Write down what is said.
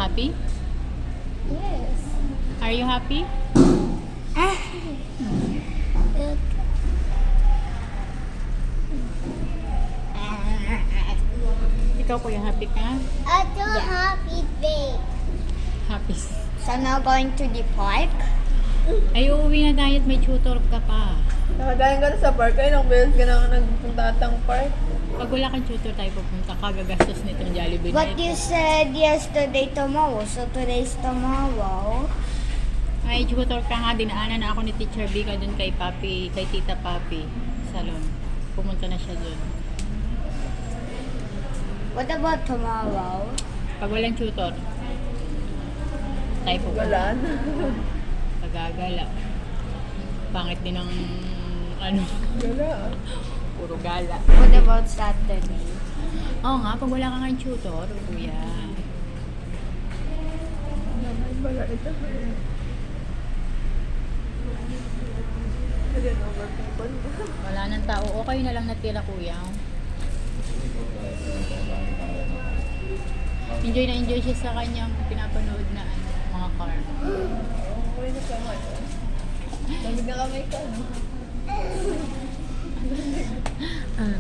Happy? Yes. Are you happy? Look. Ikaw kuya, happy ka? Ato happy day. Happy. So now going to the park. Ay, uuwi na tayo at may tutor ka pa. Nakagaling ka na sa park. Ay, ilang beses ka na nagpunta atang park. Pag wala kang tutor tayo pupunta, kagagastos nitong Jollibee But na you ito. said yesterday tomorrow, so today's tomorrow. Ay, tutor ka nga, dinaanan na ako ni Teacher Vika dun kay Papi, kay Tita Papi, salon. Pumunta na siya dun. What about tomorrow? Pag walang tutor, tayo pupunta. Galaan. Kagagala. Pangit din ng, ano, Gala. puro gala. What about Saturday? Oo nga, pag wala kang tutor, kuya. Ay, bala ito. Again, over people. Wala nang tao. Okay na lang natira, kuya. Enjoy na enjoy siya sa kanyang pinapanood na ano, mga car. Okay na sa mga ito. Lamig na kamay ka, no? Ah.